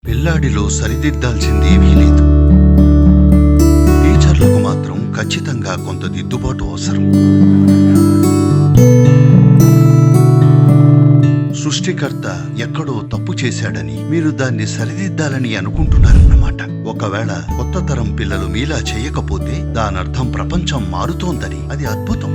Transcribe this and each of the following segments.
పిల్లాడిలో సరిదిద్దాల్సిందేమీ లేదు. టీచర్లకు మాత్రం ఖచ్చితంగా కొంత దిద్దుబాటు అవసరం. సృష్టికర్త ఎక్కడో తప్పు చేశాడని మీరు దాన్ని సరిదిద్దాలని అనుకుంటున్నారన్నమాట. ఒకవేళ కొత్త తరం పిల్లలు మీలా చేయకపోతే దానర్థం ప్రపంచం మారుతోందని. అది అద్భుతం.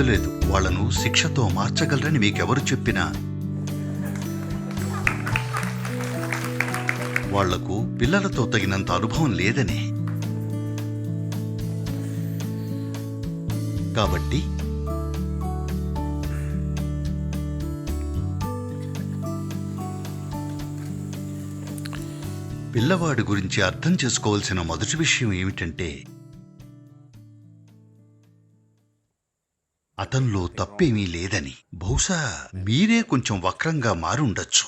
లేదు, వాళ్లను శిక్షతో మార్చగలరని మీకెవరు చెప్పినా వాళ్లకు పిల్లలతో తగినంత అనుభవం లేదనే. కాబట్టి పిల్లవాడి గురించి అర్థం చేసుకోవాల్సిన మొదటి విషయం ఏమిటంటే అతనిలో తప్పేమీ లేదని. బహుశా మీరే కొంచెం వక్రంగా మారుండొచ్చు.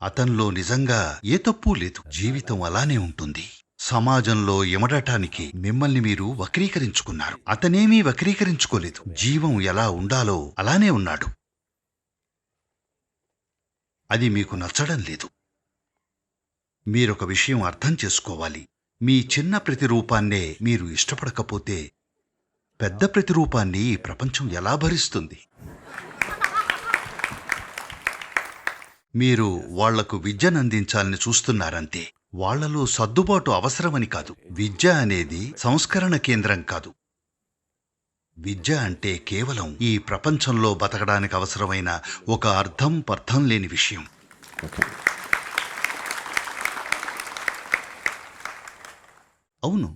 అతనిలో నిజంగా ఏ తప్పు లేదు. జీవితం అలానే ఉంటుంది. సమాజంలో ఇమడటానికి మిమ్మల్ని మీరు వక్రీకరించుకున్నారు. అతనేమీ వక్రీకరించుకోలేదు. జీవం ఎలా ఉండాలో అలానే ఉన్నాడు. అది మీకు నచ్చడం లేదు. మీరొక విషయం అర్థం చేసుకోవాలి. మీ చిన్న ప్రతిరూపాన్నే మీరు ఇష్టపడకపోతే పెద్ద ప్రతిరూపాన్ని ఈ ప్రపంచం ఎలా భరిస్తుంది? మీరు వాళ్లకు విద్యనందించాలని చూస్తున్నారంతే. వాళ్లలో సర్దుబాటు అవసరమని కాదు. విద్య అనేది సంస్కరణ కేంద్రం కాదు. విద్య అంటే కేవలం ఈ ప్రపంచంలో బతకడానికి అవసరమైన ఒక అర్థం లేని విషయం. అవును,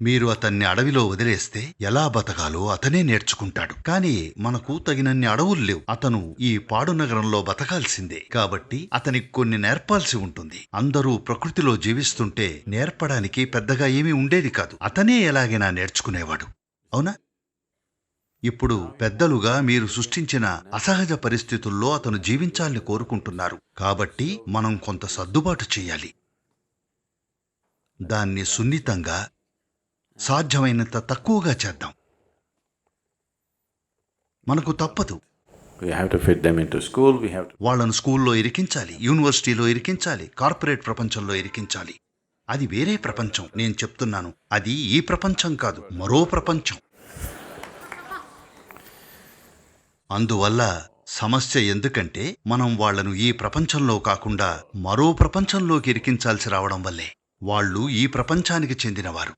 మీరు అతన్ని అడవిలో వదిలేస్తే ఎలా బతకాలో అతనే నేర్చుకుంటాడు. కానీ మనకు తగినన్ని అడవులు లేవు. అతను ఈ పాడు నగరంలో బతకాల్సిందే. కాబట్టి అతనికి కొన్ని నేర్పాల్సి ఉంటుంది. అందరూ ప్రకృతిలో జీవిస్తుంటే నేర్పడానికి పెద్దగా ఏమీ ఉండేది కాదు. అతనే ఎలాగైనా నేర్చుకునేవాడు. అవునా? ఇప్పుడు పెద్దలుగా మీరు సృష్టించిన అసహజ పరిస్థితుల్లో అతను జీవించాలని కోరుకుంటున్నారు. కాబట్టి మనం కొంత సర్దుబాటు చేయాలి. దాన్ని సున్నితంగా, సాధ్యమైనంత తక్కువగా చేద్దాం. మనకు తప్పదు. వాళ్ళను స్కూల్లో ఇరికించాలి, యూనివర్సిటీలో ఇరికించాలి, కార్పొరేట్ ప్రపంచంలో ఇరికించాలి. అది వేరే ప్రపంచం. నేను చెప్తున్నాను, అది ఈ ప్రపంచం కాదు, మరో ప్రపంచం. అందువల్ల సమస్య ఎందుకంటే మనం వాళ్లను ఈ ప్రపంచంలో కాకుండా మరో ప్రపంచంలోకి ఇరికించాల్సి రావడం వల్లే. వాళ్ళు ఈ ప్రపంచానికి చెందినవారు.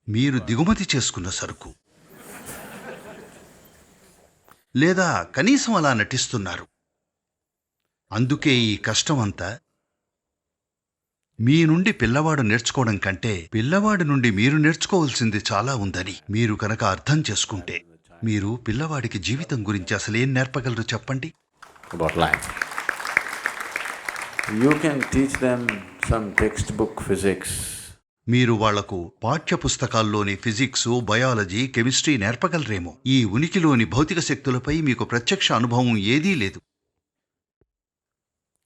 మీరు దిగుమతి చేసుకున్న సరుకు. లేదా కనీసం అలా నటిస్తున్నారు. అందుకే ఈ కష్టమంతా. మీ నుండి పిల్లవాడు నేర్చుకోవడం కంటే పిల్లవాడి నుండి మీరు నేర్చుకోవాల్సింది చాలా ఉందని మీరు కనుక అర్థం చేసుకుంటే మీరు పిల్లవాడికి జీవితం గురించి అసలేం నేర్పగలరు చెప్పండి? You can teach them some textbook physics. మీరు వాళ్లకు పాఠ్య పుస్తకాల్లోని ఫిజిక్స్, బయాలజీ, కెమిస్ట్రీ నేర్పగలరేమో. ఈ ఉనికిలోని భౌతిక శక్తులపై మీకు ప్రత్యక్ష అనుభవం ఏదీ లేదు.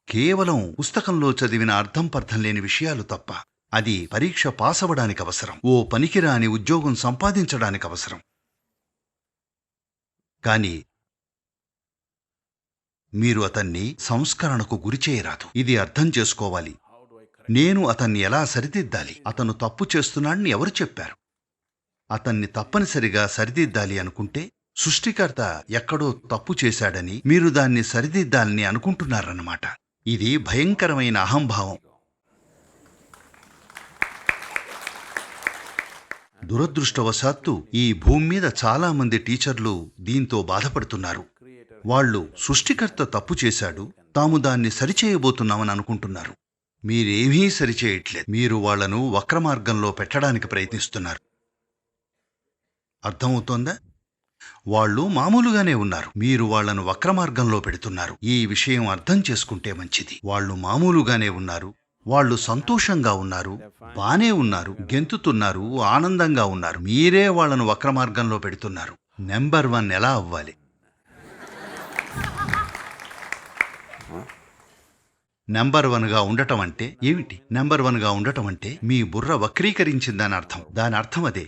కేవలం పుస్తకంలో చదివిన అర్థం లేని విషయాలు తప్ప. అది పరీక్ష పాస్ అవ్వడానికి అవసరం. ఓ పనికిరాని ఉద్యోగం సంపాదించడానికి అవసరం. కానీ మీరు అతన్ని సంస్కరణకు గురిచేయరాదు. ఇది అర్థం చేసుకోవాలి. నేను అతన్ని ఎలా సరిదిద్దాలి? అతను తప్పు చేస్తున్నాడని ఎవరు చెప్పారు? అతన్ని తప్పనిసరిగా సరిదిద్దాలి అనుకుంటే సృష్టికర్త ఎక్కడో తప్పు చేశాడని మీరు దాన్ని సరిదిద్దాలని అనుకుంటున్నారన్నమాట. ఇది భయంకరమైన అహంభావం. దురదృష్టవశాత్తు ఈ భూమి మీద చాలా మంది టీచర్లు దీంతో బాధపడుతున్నారు. వాళ్ళు సృష్టికర్త తప్పు చేశాడు, తాము దాన్ని సరిచేయబోతున్నామని అనుకుంటున్నారు. మీరేమీ సరిచేయట్లేదు. మీరు వాళ్లను వక్రమార్గంలో పెట్టడానికి ప్రయత్నిస్తున్నారు. అర్థమవుతోందా? వాళ్ళు మామూలుగానే ఉన్నారు. మీరు వాళ్లను వక్రమార్గంలో పెడుతున్నారు. ఈ విషయం అర్థం చేసుకుంటే మంచిది. వాళ్ళు మామూలుగానే ఉన్నారు. వాళ్ళు సంతోషంగా ఉన్నారు, బానే ఉన్నారు, గెంతుతున్నారు, ఆనందంగా ఉన్నారు. మీరే వాళ్లను వక్రమార్గంలో పెడుతున్నారు. నెంబర్ 1 ఎలా అవ్వాలి? నెంబర్ 1గా ఉండటం అంటే ఏమిటి? నెంబర్ 1గా ఉండటం అంటే మీ బుర్ర వక్రీకరించిందని అర్థం. దాని అర్థం అదే.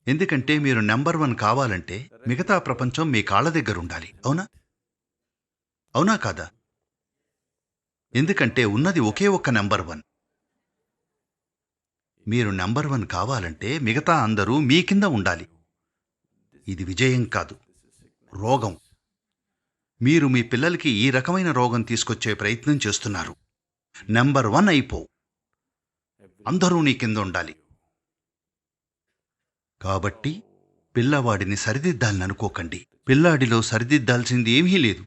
ఎందుకంటే మీరు నెంబర్ 1 కావాలంటే మిగతా ప్రపంచం మీ కాళ్ళ దగ్గర ఉండాలి. అవునా? అవునా కాదా? ఎందుకంటే ఉన్నది ఒకే ఒక్క నెంబర్ 1. మీరు నెంబర్ 1 కావాలంటే మిగతా అందరూ మీ కింద ఉండాలి. ఇది విజయం కాదు, రోగం. మీరు మీ పిల్లలకి ఈ రకమైన రోగం తీసుకొచ్చే ప్రయత్నం చేస్తున్నారు. నెంబర్ 1 అయిపో, అందరూ నీ కింద ఉండాలి. కాబట్టి పిల్లవాడిని సరిదిద్దాలని అనుకోకండి. పిల్లాడిలో సరిదిద్దాల్సింది ఏమీ లేదు.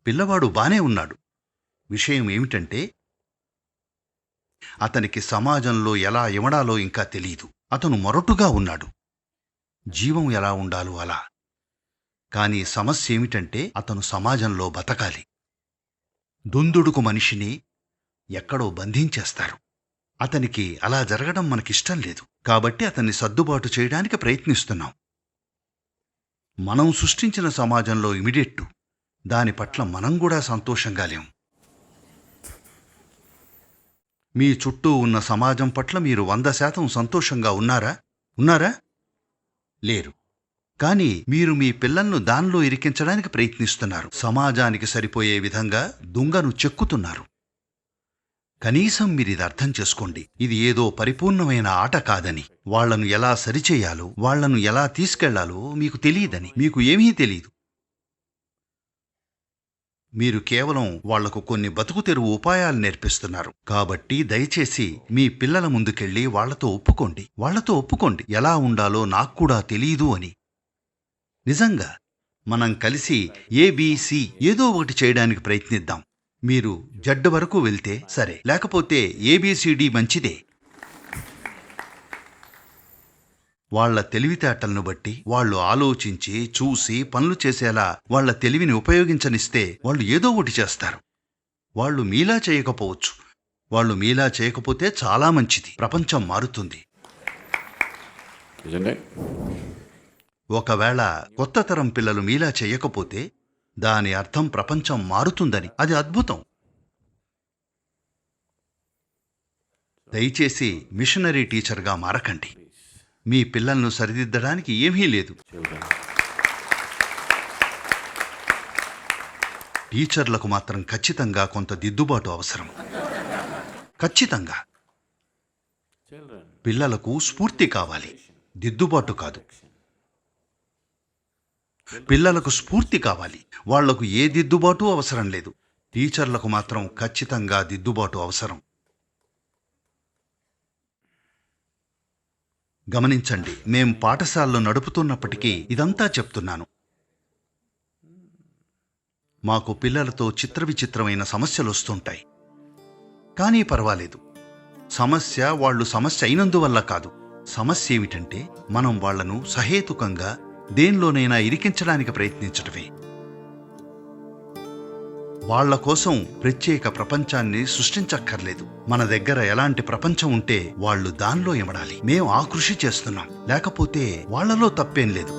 పిల్లవాడు బానే ఉన్నాడు. విషయం ఏమిటంటే అతనికి సమాజంలో ఎలా ఇమడాలో ఇంకా తెలీదు. అతను మొరటుగా ఉన్నాడు. జీవం ఎలా ఉండాలో అలా. కానీ సమస్య ఏమిటంటే అతను సమాజంలో బతకాలి. దుందుడుకు మనిషిని ఎక్కడో బంధించేస్తారు. అతనికి అలా జరగడం మనకిష్టం లేదు. కాబట్టి అతన్ని సర్దుబాటు చేయడానికి ప్రయత్నిస్తున్నాం. మనం సృష్టించిన సమాజంలో ఇమిడెట్టు. దాని పట్ల మనం కూడా సంతోషంగా లేం. మీ చుట్టూ ఉన్న సమాజం పట్ల మీరు 100% సంతోషంగా ఉన్నారా? లేరు. కానీ మీరు మీ పిల్లలను దానిలో ఇరికించడానికి ప్రయత్నిస్తున్నారు. సమాజానికి సరిపోయే విధంగా దుంగను చెక్కుతున్నారు. కనీసం మీరిది అర్థం చేసుకోండి. ఇది ఏదో పరిపూర్ణమైన ఆట కాదని, వాళ్లను ఎలా సరిచేయాలో, వాళ్లను ఎలా తీసుకెళ్లాలో మీకు తెలియదని. మీకు ఏమీ తెలీదు. మీరు కేవలం వాళ్లకు కొన్ని బతుకు తెరువు ఉపాయాలు నేర్పిస్తున్నారు. కాబట్టి దయచేసి మీ పిల్లల ముందుకెళ్ళి వాళ్లతో ఒప్పుకోండి. ఎలా ఉండాలో నాకు కూడా తెలీదు అని. నిజంగా మనం కలిసి ABC ఏదో ఒకటి చేయడానికి ప్రయత్నిద్దాం. మీరు జడ్ వరకు వెళ్తే సరే, లేకపోతే ABCD మంచిదే. వాళ్ల తెలివితేటలను బట్టి వాళ్ళు ఆలోచించి చూసి పనులు చేసేలా వాళ్ల తెలివిని ఉపయోగించనిస్తే వాళ్ళు ఏదో ఒకటి చేస్తారు. వాళ్ళు మీలా చేయకపోవచ్చు. వాళ్ళు మీలా చేయకపోతే చాలా మంచిది. ప్రపంచం మారుతుంది. ఒకవేళ కొత్త తరం పిల్లలు మీలా చేయకపోతే దాని అర్థం ప్రపంచం మారుతుందని. అది అద్భుతం. దయచేసి మిషనరీ టీచర్గా మారకండి. మీ పిల్లలను సరిదిద్దడానికి ఏమీ లేదు. టీచర్లకు మాత్రం ఖచ్చితంగా కొంత దిద్దుబాటు అవసరం. ఖచ్చితంగా. పిల్లలకు స్ఫూర్తి కావాలి, దిద్దుబాటు కాదు. పిల్లలకు స్ఫూర్తి కావాలి. వాళ్లకు ఏ దిద్దుబాటు అవసరం లేదు. టీచర్లకు మాత్రం ఖచ్చితంగా దిద్దుబాటు అవసరం. గమనించండి, మేం పాఠశాలలో నడుపుతున్నప్పటికీ ఇదంతా చెప్తున్నాను. మాకు పిల్లలతో చిత్రవిచిత్రమైన సమస్యలు వస్తుంటాయి. కానీ పర్వాలేదు. సమస్య వాళ్ళు సమస్య అయినందువల్ల కాదు. సమస్య ఏమిటంటే మనం వాళ్లను సహేతుకంగా దేనిలోనైనా ఇరికించడానికి ప్రయత్నించటమే. వాళ్ల కోసం ప్రత్యేక ప్రపంచాన్ని సృష్టించక్కర్లేదు. మన దగ్గర ఎలాంటి ప్రపంచం ఉంటే వాళ్ళు దానిలో ఇమడాలి. మేం ఆ కృషి చేస్తున్నాం. లేకపోతే వాళ్లలో తప్పేం లేదు.